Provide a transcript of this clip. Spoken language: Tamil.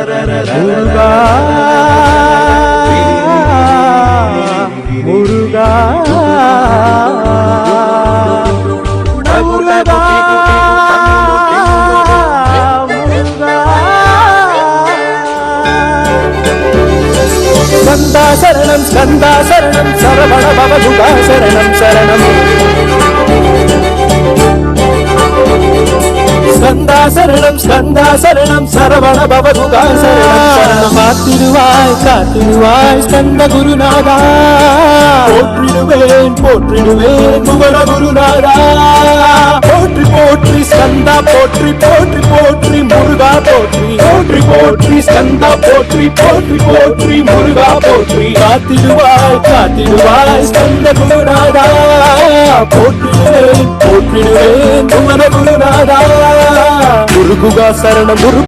முருகா முருகா முருகா ஸ்கந்தா சரணம் சரவண பவதுகா சரணம் சரணம் ஸ்கந்தா சரணம் சரவண பவதுகா சரணம் சரணம் காத்திடுவாய் ஸ்கந்த குருநாதா போற்றிடுவேன் குமர குருநாதா போற்றி போற்றி ஸ்கந்தா போற்றி முருகா போற்றி ஸ்கந்தா போற்றி முருகா போற்றி காத்திடுவாய் ஸ்கந்த குருநாதா போற்றிடுவேன் குமர குருநாதா முருகுகா சரணம்